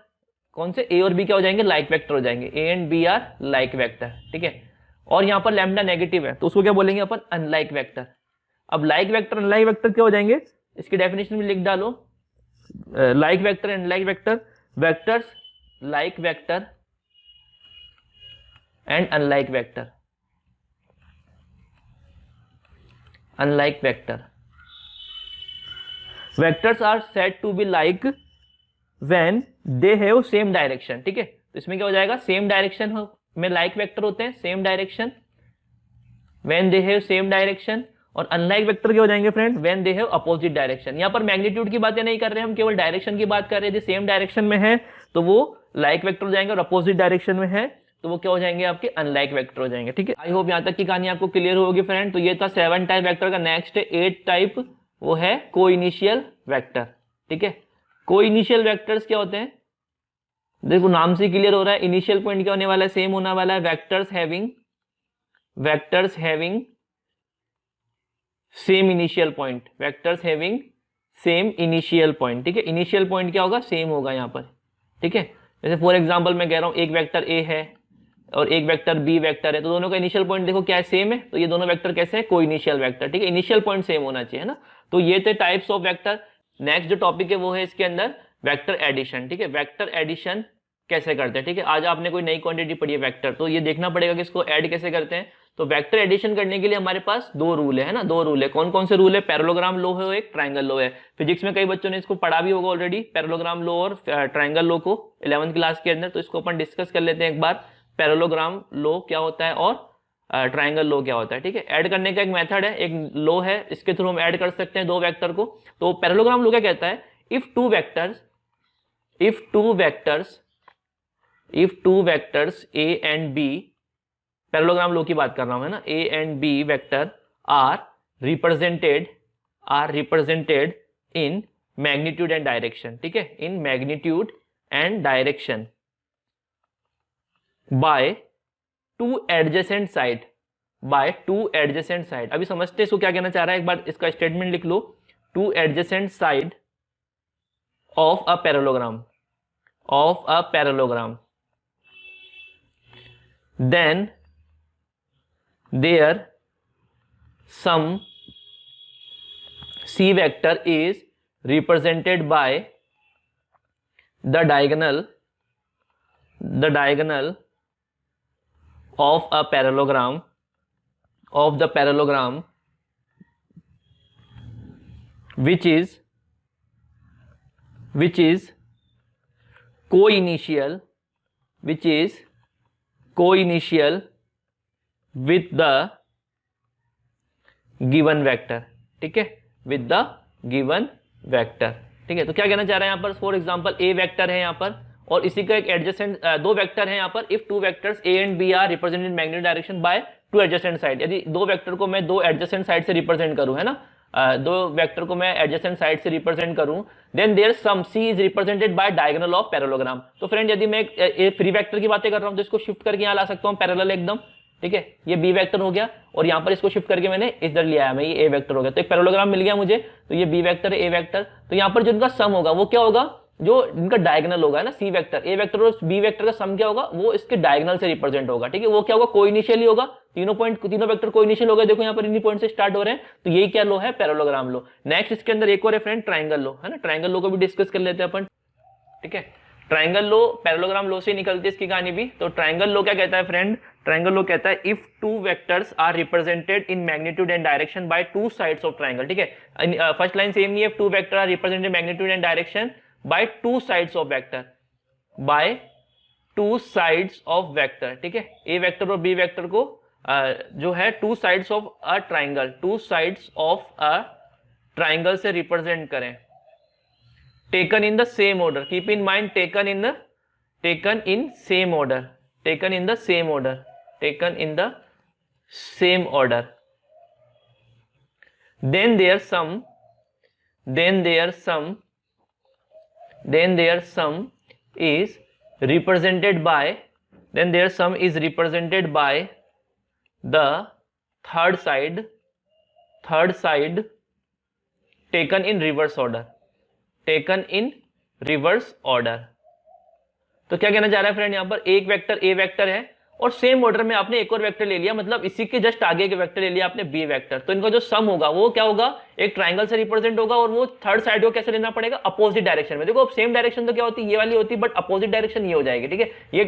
कौन से, ए और बी क्या हो जाएंगे, लाइक वेक्टर हो जाएंगे, A and B are like vector. ठीक है, और यहां पर लैम्डा नेगेटिव है तो उसको क्या बोलेंगे अपन, अनलाइक वेक्टर। अब लाइक वेक्टर अनलाइक वेक्टर क्या हो जाएंगे, इसकी डेफिनेशन में लिख डालो, like vector and like vector, vectors like vector and unlike vector, unlike vector. Vectors are said to be like when they have same direction. ठीक है, तो इसमें क्या हो जाएगा, सेम डायरेक्शन में लाइक वेक्टर होते हैं, same direction when they have same direction, और अनलाइक वेक्टर क्या हो जाएंगे friend, when they have opposite direction. यहां पर मैग्नीट्यूड की बातें नहीं कर रहे हैं हम, केवल डायरेक्शन की बात कर रहे हैं। सेम डायरेक्शन में है तो वो लाइक वेक्टर हो जाएंगे, और अपोजिट डायरेक्शन में है तो वो क्या हो जाएंगे, आपके अनलाइक वेक्टर हो जाएंगे। ठीक है, आई होप यहां तक की कहानी आपको क्लियर होगी फ्रेंड। तो ये था सेवन टाइप वेक्टर का। नेक्स्ट है एट टाइप, वो है को इनिशियल वेक्टर। ठीक है, को इनिशियल वेक्टर्स क्या होते हैं, देखो नाम से क्लियर हो रहा है, इनिशियल पॉइंट क्या होने वाला है, सेम होने वाला है, vectors having same initial point, vectors having same initial point. ठीक है, इनिशियल पॉइंट क्या होगा, सेम होगा यहाँ पर। ठीक है, जैसे फॉर एग्जांपल मैं कह रहा हूं एक वेक्टर ए है और एक वेक्टर बी वेक्टर है, तो दोनों का इनिशियल पॉइंट देखो क्या है, सेम है, तो ये दोनों वेक्टर कैसे है, को इनिशियल वेक्टर। ठीक है, इनिशियल पॉइंट सेम होना चाहिए, है ना। तो ये थे टाइप्स ऑफ वेक्टर। नेक्स्ट जो टॉपिक है वो है इसके अंदर वेक्टर एडिशन। ठीक है, वेक्टर एडिशन कैसे करते हैं। ठीक है, आज आपने कोई नई क्वांटिटी पढ़ी है वेक्टर, तो ये देखना पड़ेगा कि इसको ऐड कैसे करते हैं। तो वेक्टर एडिशन करने के लिए हमारे पास दो रूल है ना, दो रूल है। कौन कौन से रूल है, पैरेललोग्राम लॉ है, एक ट्रायंगल लॉ है। फिजिक्स में कई बच्चों ने इसको पढ़ा भी होगा ऑलरेडी, पैरेललोग्राम लॉ और ट्रायंगल लॉ को 11th क्लास के अंदर। तो इसको अपन डिस्कस कर लेते हैं एक बार, पैरेललोग्राम लॉ क्या होता है और ट्रायंगल लॉ क्या होता है। ठीक है, ऐड करने का एक मेथड है, एक लॉ है, इसके थ्रू हम ऐड कर सकते हैं दो वेक्टर को। तो पैरेललोग्राम लॉ क्या कहता है, if two vectors A and B, parallelogram law की बात कर रहा हूं, है ना, A and B vector are represented in magnitude and direction. ठीक है, in magnitude and direction by two adjacent side, अभी समझते हैं इसको क्या कहना चाह रहा है, एक बार इसका स्टेटमेंट लिख लो, two adjacent side of a parallelogram, then there some c vector is represented by the diagonal of a parallelogram which is co-initial with the given vector। ठीक है, with the given vector। ठीक है, तो क्या कहना चाह रहे हैं यहाँ पर, फॉर एग्जांपल ए वेक्टर है यहाँ पर और इसी का एक एडजेसेंट दो वेक्टर है यहाँ पर, if two vectors A and B are represented in magnetic direction by two adjacent side. यदि दो वेक्टर को मैं दो एडजेसेंट साइड से रिप्रेजेंट करूं, है ना, दो वेक्टर को मैं एडजेसेंट साइड से रिप्रेजेंट करूं, then their sum C is represented by diagonal of parallelogram. तो फ्रेंड यदि मैं एक फ्री वेक्टर की बातें कर रहा हूं तो इसको शिफ्ट करके यहां ला सकता हूं पैरेलल एकदम। ठीक है, ये बी वेक्टर हो गया और यहां पर इसको शिफ्ट करके मैंने इधर लिया है, मैं ये ए वेक्टर हो गया, तो एक पैरेललोग्राम मिल गया मुझे। तो ये बी वेक्टर ए वेक्टर, तो यहां पर जो इनका सम होगा वो क्या होगा, जो इनका डायगोनल होगा ना, सी वेक्टर ए वेक्टर और बी वेक्टर का सम क्या होगा, वो इसके डायगोनल से रिप्रेजेंट होगा। ठीक है, वो क्या होगा, कोइनिशियली होगा, तीनों वेक्टर कोइनिशियल हो गए, देखो यहाँ पर इन्हीं पॉइंट से स्टार्ट हो रहे हैं। तो यही क्या लो है, पैरेललोग्राम लो। नेक्स्ट इसके अंदर एक और है फ्रेंड ट्रायंगल लो, है ना, ट्रायंगल लो को भी डिस्कस कर लेते हैं अपन। ठीक है, ट्राइंगल लो पैरेललोग्राम लो से निकलती है इसकी कहानी भी। तो ट्राइंगल लो क्या कहता है फ्रेंड, ट्राइंगल लो कहता है if two vectors are represented in magnitude and direction by two sides of triangle, ठीक है। फर्स्ट लाइन सेम नहीं है, two vector are represented magnitude and direction by two sides of vector, by two sides of vector, ठीक है। A vector और B vector को जो है two sides of a triangle, two sides of a triangle से represent करें, taken in the same order, keep in mind taken in same order, taken in the same order, taken in the same order, then their sum is represented by the third side taken in reverse order, तो क्या कहना चाह रहा है friend, यहां पर एक vector A vector है और सेम ऑर्डर में आपने एक और वेक्टर ले लिया, मतलब इसी के जस्ट आगे के वेक्टर ले लिया आपने बी वेक्टर, तो इनका जो सम होगा वो क्या होगा, एक ट्राइंगल से रिप्रेजेंट होगा और वो थर्ड साइड को कैसे लेना पड़ेगा, अपोजिट डायरेक्शन में। देखो अब सेम डायरेक्शन तो क्या होती है, ये वाली होती है, बट अपोजिट डायरेक्शन ये हो जाएगी, ठीक है। ये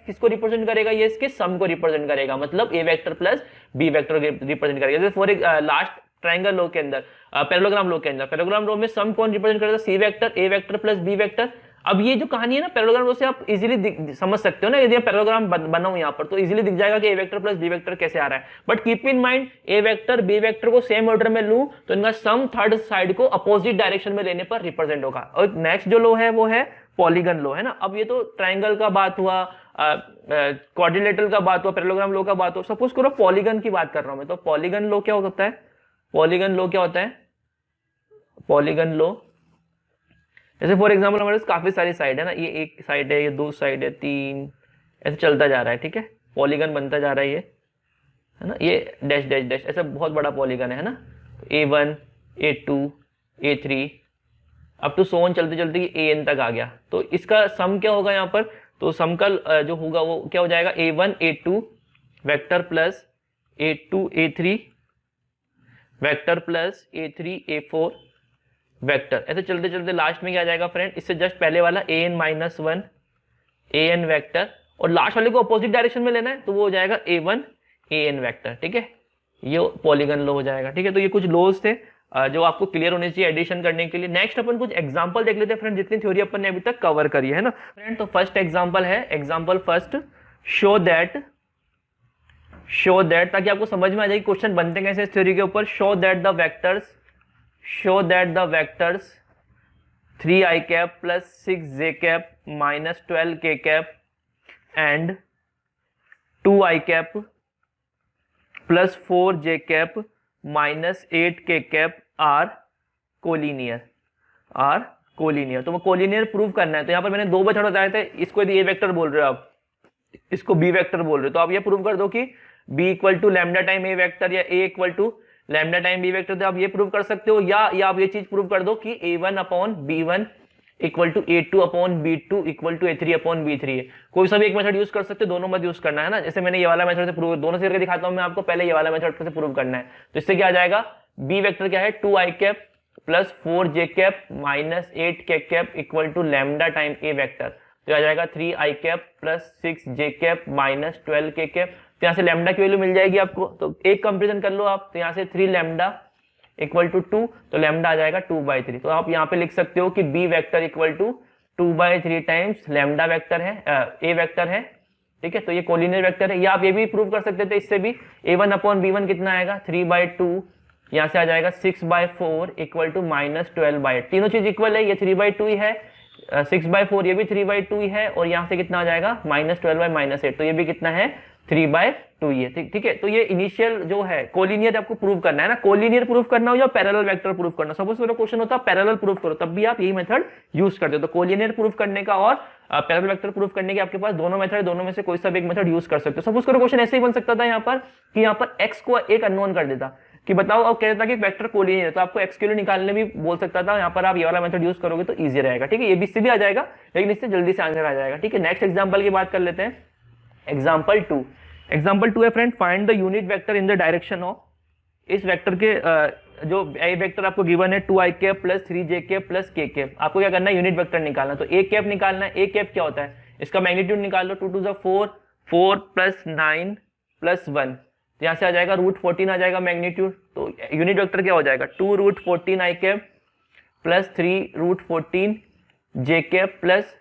किसको रिप्रेजेंट करेगा, ये इसके सम को रिप्रेजेंट करेगा, मतलब A vector plus B vector represent करेगा। जैसे फॉर लास्ट ट्राइंगल लो के अंदर, पैरेललोग्राम लो के अंदर, पैरेललोग्राम लो में सम कौन रिप्रेजेंट करेगा, सी वेक्टर, ए वेक्टर प्लस बी वेक्टर। अब ये जो कहानी है ना पैरेललोग्राम लो से आप इजीली समझ सकते हो ना, यदि पैरेललोग्राम बनाऊं यहाँ पर तो इजीली दिख जाएगा कि A vector plus B vector कैसे आ रहा है। But keep in mind A vector B vector को सेम ऑर्डर में लूं तो इनका सम थर्ड साइड को अपोजिट डायरेक्शन में लेने पर रिप्रेजेंट होगा। और नेक्स्ट जो लो है वो है पॉलीगन लो, है ना। अब ये तो ट्राइंगल का बात हुआ, क्वाड्रिलेटरल का बात हुआ, पैरेललोग्राम लो का बात हुआ, सपोज करो पॉलीगन की बात कर रहा हूं मैं, तो पॉलीगन लो क्या होता है, पॉलीगन लो क्या होता है, पॉलीगन लो जैसे फॉर एग्जांपल हमारे पास काफी सारी साइड है ना, ये एक साइड है, ये दो साइड है, तीन, ऐसे चलता जा रहा है, ठीक है, पॉलीगन बनता जा रहा है, ये है ना, ये डैश डैश डैश ऐसा बहुत बड़ा पॉलीगन है ना, A1 A2 A3 अब तो सोन चलते चलते ये AN तक आ गया। तो इसका सम क्या होगा यहाँ पर, तो सम का जो होगा वो क्या हो जाएगा, A1 A2 vector plus A2 A3 vector plus A3 A4 vector, ऐसे चलते चलते लास्ट में क्या आ जाएगा फ्रेंड, इससे जस्ट पहले वाला AN-1 AN वेक्टर और लास्ट वाले को अपोजिट डायरेक्शन में लेना है तो वो हो जाएगा A1 AN वेक्टर, ठीक है। ये पॉलीगन लो हो जाएगा, ठीक है। तो ये कुछ लोज थे जो आपको क्लियर होने चाहिए एडिशन करने के लिए। नेक्स्ट अपन कुछ एग्जांपल देख लेते हैं फ्रेंड, जितनी थ्योरी अपन ने अभी तक कवर करी है ना फ्रेंड। तो फर्स्ट एग्जांपल है, एग्जांपल फर्स्ट, शो दैट, ताकि आपको समझ में आ जाए क्वेश्चन बनते कैसे इस थ्योरी के ऊपर। Show that the vectors 3i cap plus 6j cap minus 12k cap and 2i cap plus 4j cap minus 8k cap are collinear, तो वो कोलिनियर प्रूव करना है। तो यहाँ पर मैंने दो मेथड बताए थे, इसको यदि ए वेक्टर बोल रहे हो आप, इसको बी वेक्टर बोल रहे हो, तो आप ये प्रूव कर दो कि b equal to lambda time A vector या a equal to lambda time B vector, तो आप ये प्रूव कर सकते हो, या आप ये चीज प्रूव कर दो कि a1 upon b1 equal to a2 upon b2 equal to a3 upon b3 है। कोई सा भी एक मेथड यूज कर सकते हो, दोनों मत यूज करना है ना। जैसे मैंने ये वाला मेथड से प्रूव, दोनों से करके दिखाता हूं मैं आपको, पहले ये वाला मेथड से प्रूव करना है। तो इससे क्या आ जाएगा, b वेक्टर क्या है 2i cap plus 4j cap minus 8k cap equal to lambda time a vector, तो आ जाएगा 3i cap plus 6j cap minus 12k cap. तो यहाँ से लैम्डा की वैल्यू मिल जाएगी आपको, तो एक कंपेरिजन कर लो आप, तो यहाँ से 3 लैम्डा इक्वल टू 2, तो लैम्डा आ जाएगा 2/3। तो आप यहाँ पे लिख सकते हो कि b vector equal to 2/3 times lambda vector है, a वेक्टर है, ठीक है। तो ये कोलिनियर वेक्टर है। या आप ये भी प्रूव कर सकते थे इससे भी, a1 अपॉन b1 कितना आएगा 3/2, यहाँ से आ जाएगा 6/4 इक्वल टू माइनस 12/8। तीनों चीज इक्वल है, ये 3/2 ही है, 6/4 ये भी 3/2 ही है, और यहाँ से कितना आ जाएगा -12/-8, तो ये भी कितना है 3/2 ही है, ठीक है। तो ये इनिशियल जो है कोलिनियर आपको प्रूव करना है ना, कोलिनियर प्रूव करना हो या पैरेलल वेक्टर प्रूव करना। सपोज मेरा क्वेश्चन होता है पैरेलल प्रूव करो, तब भी आप यही मेथड यूज करते हो। तो कोलिनियर प्रूव करने का और पैरेलल वेक्टर प्रूव करने के आपके पास दोनों मेथड, दोनों में से कोई सा भी एक मेथड यूज कर सकते हो। सपोज करो क्वेश्चन ऐसे ही बन सकता था यहाँ पर कि यहाँ पर x को एक अननोन कर देता कि बताओ, अब कहता था कि वेक्टर कोलिनियर है, तो आपको x के लिए निकालने भी बोल सकता था। यहाँ पर आप ये वाला मेथड यूज करोगे तो इजी रहेगा, ठीक है। ये भी इससे भी आ जाएगा, लेकिन इससे जल्दी से आंसर आ जाएगा, ठीक है। नेक्स्ट एग्जाम्पल की बात कर लेते हैं, एग्जाम्पल 2 है friend, find the unit vector in the direction of इस वेक्टर के जो ए वेक्टर आपको गिवन है 2i cap plus 3j cap plus k cap, आपको क्या करना है यूनिट वेक्टर निकालना। तो a कैप निकालना है। a कैप क्या होता है, इसका मैग्नीट्यूड निकाल लो, 2 2 जा 4, 4 प्लस 9 प्लस 1, तो यहाँ से आ जाएगा √14 आ जाएगा मैग्नीट्यूड। तो यूनिट वेक्टर क्या हो जाएगा 2 √14 i cap plus 3 √14 j cap plus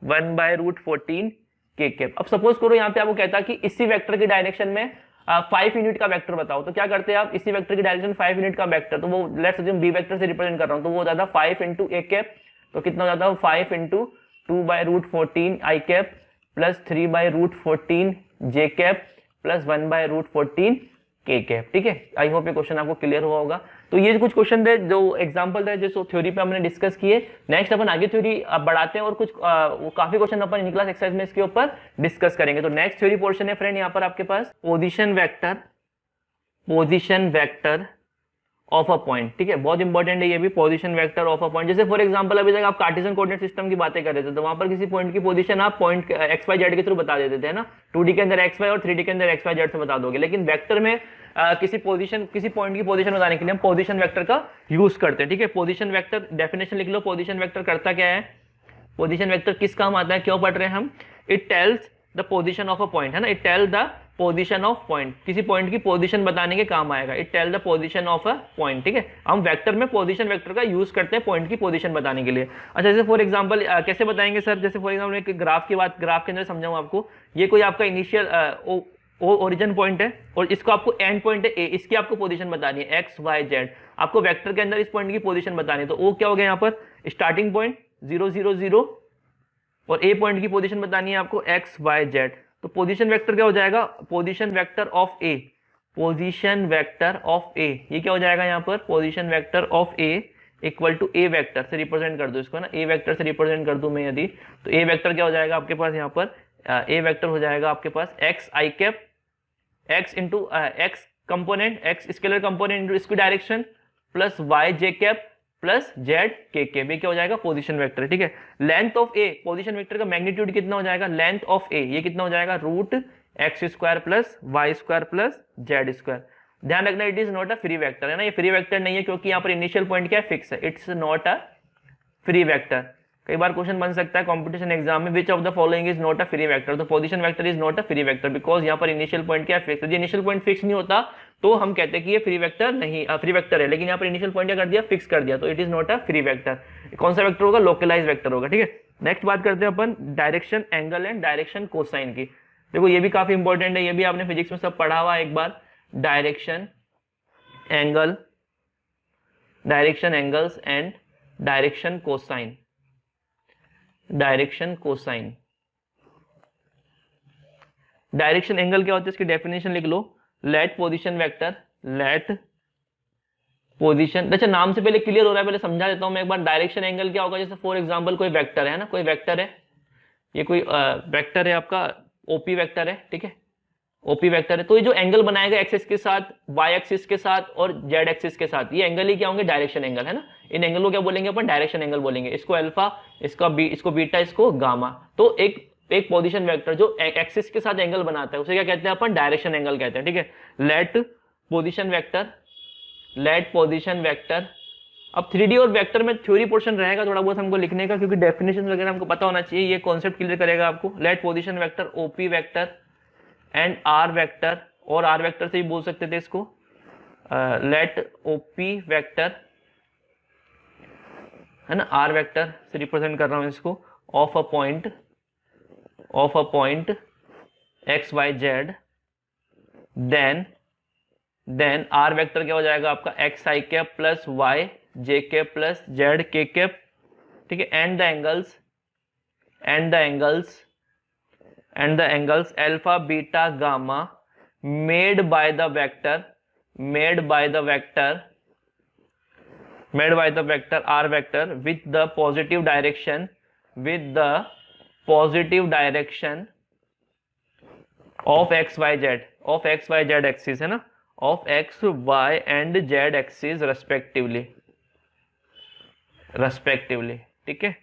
1/√14 k cap. अब सपोज करो यहाँ पे आपको कहता है कि इसी वेक्टर की डायरेक्शन में 5 यूनिट का वेक्टर बताओ, तो क्या करते हैं आप, इसी वेक्टर की डायरेक्शन 5 यूनिट का वेक्टर, तो वो लेट्स अज्यूम b वेक्टर से रिप्रेजेंट कर रहा हूँ, तो वो हो जाता है 5 इंटू a कैप, तो कितना हो जाता है 5 into 2/√14 i cap plus 3/√14 j cap plus 1/√14 k cap. ठीक है, आई होप ये क्वेश्चन आपको क्लियर हुआ होगा। तो ये कुछ क्वेश्चन थे जो एग्जांपल थे जो थ्योरी पे हमने डिस्कस किए। नेक्स्ट अपन आगे थ्योरी बढ़ाते हैं और कुछ वो काफी क्वेश्चन अपन इन क्लास एक्सरसाइज में इसके ऊपर डिस्कस करेंगे। तो नेक्स्ट थ्योरी पोर्शन है फ्रेंड यहाँ पर आपके पास position vector of a point. ठीक है, बहुत इंपॉर्टेंट है ये भी, position vector of a point. जैसे फॉर एग्जांपल अभी तक आप कार्टेशियन कोऑर्डिनेट सिस्टम की बातें कर रहे थे, तो वहां पर किसी पॉइंट की पोजीशन आप पॉइंट एक्स वाई जेड के थ्रू बता देते थे ना, 2D के अंदर एक्स वाई और 3D के अंदर एक्स वाई जेड से बता दोगे। लेकिन वेक्टर में किसी पॉइंट की पोजीशन बताने के लिए हम पोजीशन वेक्टर का यूज करते हैं। ठीक है, पोजीशन वेक्टर डेफिनेशन लिख लो, पोजीशन वेक्टर करता क्या है, पोजीशन वेक्टर किस काम आता है, क्यों पढ़ रहे हैं हम, it tells the position of a point, है ना, it tell the position of point, किसी पॉइंट की पोजीशन बताने के काम आएगा, it tell the position of a point. ठीक है, हम वेक्टर में पोजीशन वेक्टर का यूज करते हैं पॉइंट की पोजीशन बताने के लिए। अच्छा, जैसे फॉर एग्जांपल कैसे बताएंगे सर, जैसे फॉर एग्जांपल एक ग्राफ की बात, ग्राफ के अंदर समझाऊं आपको, ये कोई आपका इनिशियल ओरिजिन पॉइंट है और इसको आपको एंड पॉइंट है ए, इसकी आपको पोजीशन बतानी है एक्स वाई जेड, आपको वेक्टर के अंदर इस पॉइंट की पोजीशन बतानी है। तो ओ क्या हो गया यहाँ पर स्टार्टिंग पॉइंट 0 0 0 और ए पॉइंट की पोजीशन बतानी है आपको एक्स वाई जेड। तो पोजीशन वेक्टर क्या हो जाएगा, position vector of a, position vector of a, ये क्या हो जाएगा यहाँ पर, position vector of a equal to a vector से रिप्रेजेंट कर दो इसको ना, ए वेक्टर से रिप्रेजेंट कर दूं मैं यदि, तो ए वेक्टर क्या हो जाएगा आपके पास यहाँ पर, ए वेक्टर हो जाएगा आपके पास एक्स आई cap, x into x component, x scalar component into इसकी डायरेक्शन प्लस वाई जे कैप प्लस जेड के कैप, ये क्या हो जाएगा पोजीशन वेक्टर। ठीक है, length of a, position vector का मैग्नीट्यूड कितना हो जाएगा, लेंथ ऑफ ए ये कितना हो जाएगा √x² plus y² plus z²। ध्यान रखना it is not a free vector, है ना, ये फ्री वेक्टर नहीं है क्योंकि यहाँ पर इनिशियल पॉइंट क्या है, फिक्स है, it's not a free vector. कई बार क्वेश्चन बन सकता है कंपटीशन एग्जाम में, which of the following is not a free vector, तो position vector is not a free vector because यहाँ पर इनिशियल पॉइंट क्या है, फिक्स। यदि इनिशियल पॉइंट फिक्स नहीं होता तो हम कहते हैं कि ये फ्री वेक्टर नहीं, फ्री वेक्टर है, लेकिन यहाँ पर इनिशियल पॉइंट क्या कर दिया, फिक्स कर दिया, तो it is not a free vector. कौन सा वेक्टर होगा, लोकलाइज वेक्टर होगा। ठीक है, नेक्स्ट बात करते हैं अपन direction angle and direction cosine की। देखो ये भी काफी इंपॉर्टेंट है, ये भी आपने फिजिक्स में सब पढ़ा हुआ एक बार, direction angle, direction angles and direction cosine, direction cosine. Direction angle क्या होता है, इसकी डेफिनेशन लिख लो, let position vector, let position, अच्छा नाम से पहले क्लियर हो रहा है, पहले समझा देता हूं मैं एक बार। डायरेक्शन एंगल क्या होगा, जैसे फॉर एग्जांपल कोई वेक्टर है ना, कोई वेक्टर है, ये कोई वेक्टर है आपका ओपी वेक्टर है, ठीक है, ओपी वेक्टर है, तो ये जो एंगल बनाएगा एक्सिस के साथ, वाई एक्सिस के साथ और जेड एक्सिस के साथ, ये एंगल ही क्या होंगे, डायरेक्शन एंगल, है ना। इन एंगल को क्या बोलेंगे अपन, डायरेक्शन एंगल बोलेंगे, इसको अल्फा, इसको बीटा, इसको गामा। तो एक पोजीशन वेक्टर जो एक्सिस के साथ एंगल बनाता है उसे क्या कहते हैं अपन, डायरेक्शन एंगल कहते हैं। ठीक है, let position vector, let position vector. अब 3D और वेक्टर में थ्योरी पोर्शन रहेगा थोड़ा बहुत हमको लिखने का, क्योंकि डेफिनेशन वगैरह हमको पता होना चाहिए, ये कॉन्सेप्ट क्लियर करेगा आपको। Let position vector OP vector and R vector, और आर वेक्टर से भी बोल सकते थे इसको, लेट ओपी वेक्टर, है ना, आर वेक्टर से रिप्रेजेंट कर रहा हूं इसको, of a point X Y Z, then R vector क्या हो जाएगा आपका, एक्स आई कैप प्लस वाई जे कैप प्लस जेड के कैप। ठीक है, and the angles alpha beta gamma made by the vector r vector with the positive direction of x y z axis, है ना, of x y and z axis respectively, ठीक है,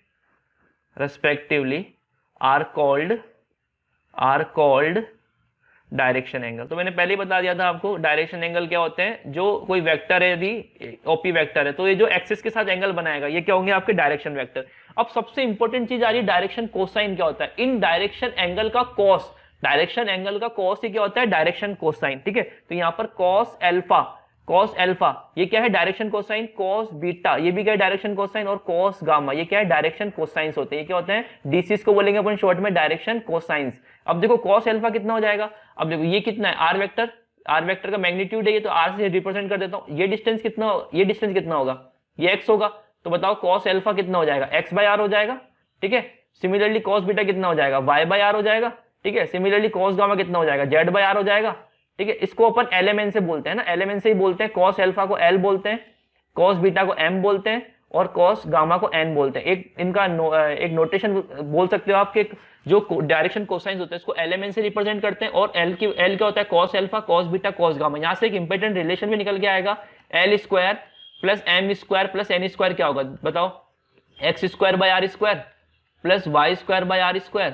respectively are called direction angle. तो मैंने पहले ही बता दिया था आपको डायरेक्शन एंगल क्या होते हैं। जो कोई वेक्टर है, यदि ओपी वेक्टर है, तो ये जो एक्सिस के साथ एंगल बनाएगा ये क्या होंगे आपके डायरेक्शन वेक्टर। अब सबसे इंपॉर्टेंट चीज आ रही है डायरेक्शन कोसाइन क्या होता है। इन डायरेक्शन एंगल का कॉस, डायरेक्शन एंगल का कॉस ही क्या होता है डायरेक्शन कोसाइन, ठीक है। तो यहाँ पर कॉस एल्फा, कॉस एल्फा ये क्या है डायरेक्शन कोसाइन, कॉस बीटा ये भी क्या है डायरेक्शन कोसाइन, और कॉस गामा ये क्या है डायरेक्शन कोसाइंस होते हैं। ये क्या होते हैं डीसीस को बोलेंगे अपन शॉर्ट में डायरेक्शन कोसाइंस। अब देखो कॉस एल्फा कितना हो जाएगा, अब देखो ये कितना है आर वेक्टर, आर वेक्टर का मैग्नीट्यूड है ये, तो आर से रिप्रेजेंट कर देता हूं। ये डिस्टेंस कितना होगा, ये एक्स होगा। तो बताओ कॉस एल्फा कितना हो जाएगा, एक्स बाय आर हो जाएगा, ठीक है। सिमिलरली कॉस बीटा कितना हो जाएगा, वाई बाय आर हो जाएगा, ठीक है। सिमिलरली कॉस गामा कितना हो जाएगा, जेड बाय आर हो जाएगा, ठीक है। इसको अपन एलएमएन से बोलते हैं ना, एलएमएन से ही बोलते हैं। कॉस एल्फा को एल बोलते हैं, कॉस बीटा को एम बोलते हैं, और कॉस गामा को एन बोलते हैं। एक इनका एक नोटेशन बोल सकते हो आपके, जो डायरेक्शन कोसाइंस होते हैं इसको एलएमएन से रिप्रेजेंट करते हैं, और एल क्या होता है cos alpha, cos beta, cos gamma. यहां से एक इंपॉर्टेंट रिलेशन भी निकल के आएगा, L square plus M square plus N square क्या होगा बताओ, X square by R square plus Y square by R square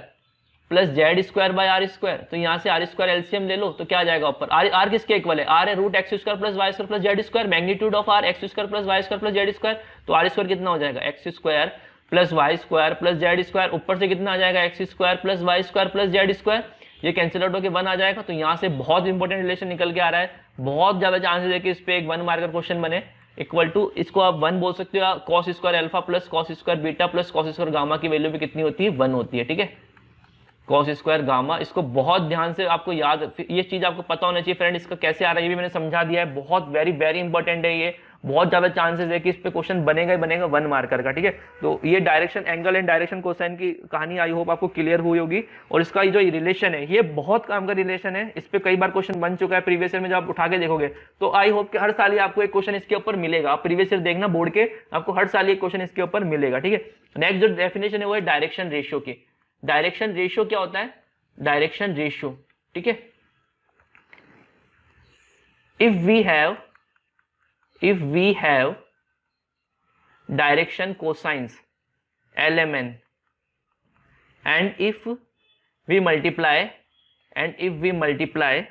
plus Z square by R square. तो यहाँ से आर स्क्वायर एलसीएम ले लो तो क्या आ जाएगा ऊपर, आर किसके इक्वल है, आर है root x square plus Y square plus Z square, magnitude of R X square plus Y square plus Z square. तो आर स्क्वायर कितना हो जाएगा, X square plus Y square plus Z square, ऊपर से कितना आ जाएगा X square plus Y square plus Z square. ये कैंसिल आउट होकर 1 आ जाएगा। तो यहाँ से बहुत इंपॉर्टेंट रिलेशन निकल के आ रहा है, बहुत ज्यादा चांसेस है कि इस पे एक 1 मार्कर क्वेश्चन बने। इक्वल टू इसको आप 1 बोल सकते हो, cos square alpha plus cos square beta plus cos square gamma की वैल्यू भी कितनी होती है 1 होती है, ठीक है। कॉस स्क्वायर गामा, इसको बहुत ध्यान से आपको याद, ये चीज आपको पता होना चाहिए फ्रेंड। इसका कैसे आ रहा है ये भी मैंने समझा दिया है, बहुत वेरी वेरी इंपॉर्टेंट है ये। बहुत ज्यादा चांसेस है कि इस पे क्वेश्चन बनेगा ही बनेगा 1 मार्कर का, ठीक है। तो ये direction angle and direction cosine की कहानी आई होप आपको क्लियर हुई होगी। और इसका जो रिलेशन है ये बहुत काम का रिलेशन है, इस पे कई बार क्वेश्चन बन चुका है प्रीवियस ईयर में, जब आप उठा के देखोगे तो आई होप कि हर साल ही आपको एक क्वेश्चन इसके ऊपर मिलेगा। आप प्रीवियस ईयर देखना बोर्ड के, आपको हर साल एक क्वेश्चन इसके ऊपर मिलेगा, ठीक है। नेक्स्ट जो डेफिनेशन है वो है डायरेक्शन रेशियो की। डायरेक्शन रेशियो क्या होता है, डायरेक्शन रेशियो, ठीक है। If we have direction cosines LMN and if we multiply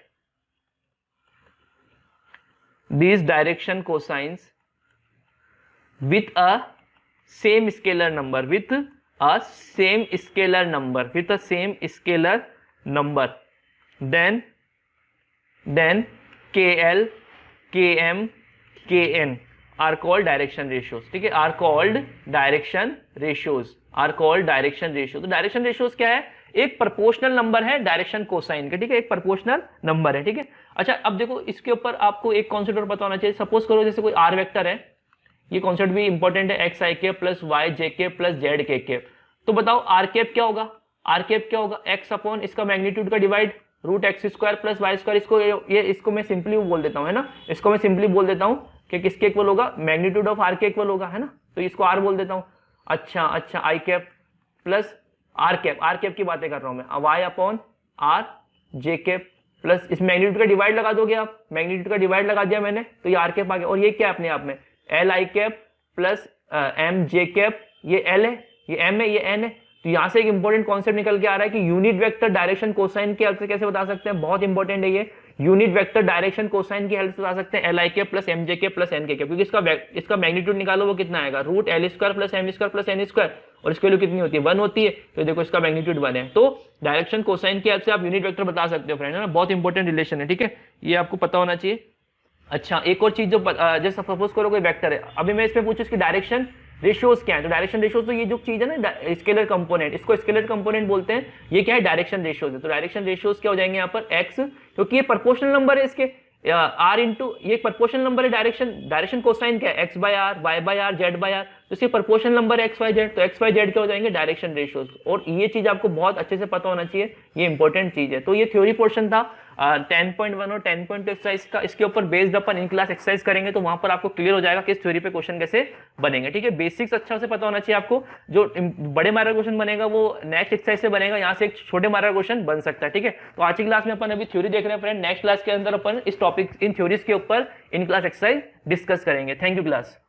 these direction cosines with a same scalar number then KL, KM, KN are called direction ratios, ठीक है। are called direction ratios। तो direction ratios क्या है, एक proportional number है direction cosine के, ठीक है। एक प्रोपोर्शनल नंबर है, ठीक है। अच्छा अब देखो इसके ऊपर आपको एक कॉन्सेप्ट और पता होना चाहिए। सपोज करो जैसे कोई आर वेक्टर है, ये कॉन्सेप्ट भी इंपॉर्टेंट है, x i cap plus Y j cap plus Z k cap. तो बताओ आर केप क्या होगा, एक्स अपॉन इसका मैग्नीट्यूड का divide root x square plus Y square. इसको मैं सिंपली बोल देता हूँ, है ना। इसको मैं सिंपली बोल देता हूँ कि किसके इक्वल होगा, मैग्नीट्यूड ऑफ आर के इक्वल होगा, है ना। तो इसको आर बोल देता हूँ। अच्छा I cap plus R cap की बातें कर रहा हूं मैं, Y upon R J cap plus इस मैग्नीट्यूड का डिवाइड लगा दोगे आप, मैग्नीट्यूड का डिवाइड लगा दिया मैंने तो ये आर कैप आ गया। और ये क्या है अपने आप में, L I cap plus M J cap, ये एल है, ये एम है, ये एन है। तो यहां से एक इंपॉर्टेंट कॉन्सेप्ट निकल के आ रहा है कि यूनिट वेक्टर डायरेक्शन कोसाइन की हेल्प से कैसे बता सकते हैं, बहुत इंपॉर्टेंट है ये। यूनिट वेक्टर डायरेक्शन कोसाइन की हेल्प से बता सकते हैं एल आई के प्लस एम जे के प्लस एन के, क्योंकि इसका मैग्नीट्यूड निकालो वो कितना आएगा, root L square plus M square plus N square, और इसकी वैल्यू कितनी होती है 1 होती है। तो देखो इसका मैग्नीट्यूड 1 है। तो डायरेक्शन कोसाइन की हेल्प से आप यूनिट वेक्टर बता सकते हो फ्रेंड, है ना। बहुत इंपॉर्टेंट रिलेशन है, ठीक है, ये आपको पता होना चाहिए। अच्छा एक और चीज जो जैसे सपोज करो कोई वेक्टर है, अभी मैं इसमें पूछूं इसकी डायरेक्शन रेशियोज क्या है। तो डायरेक्शन रेशियोज तो ये जो चीज है ना स्केलर कंपोनेंट, इसको स्केलर कंपोनेंट बोलते हैं। ये क्या है डायरेक्शन रेशियोज है। तो डायरेक्शन रेशियोज क्या हो जाएंगे यहाँ पर एक्स, क्योंकि ये प्रोपोर्शनल नंबर है इसके, आर इंटू ये प्रोपोर्शनल नंबर है। डायरेक्शन कोसाइन क्या है, X by R, Y by R, Z by R. तो इसके प्रोपोर्शनल नंबर है एक्स वाई जेड, तो एक्स वाई जेड क्या हो जाएंगे डायरेक्शन रेशियोज। और ये चीज आपको बहुत अच्छे से पता होना चाहिए, ये इंपॉर्टेंट चीज है। तो ये थ्योरी पोर्शन था 10.1 और 10.2 एक्सरसाइज का। इसके ऊपर based upon in class exercise करेंगे तो वहां पर आपको क्लियर हो जाएगा कि इस थ्योरी पे क्वेश्चन कैसे बनेंगे, ठीक है। बेसिक्स अच्छा से पता होना चाहिए आपको। जो बड़े मार्कर क्वेश्चन बनेगा वो नेक्स्ट एक्सरसाइज से बनेगा, यहाँ से एक छोटे मार्कर क्वेश्चन बन सकता है, ठीक है। तो आज की क्लास में अपन अभी थ्योरी देख रहे हैं फ्रेंड, नेक्स्ट क्लास के अंदर अपन इस टॉपिक इन थ्योरीज के ऊपर इन क्लास एक्सरसाइज डिस्कस करेंगे। Thank you class.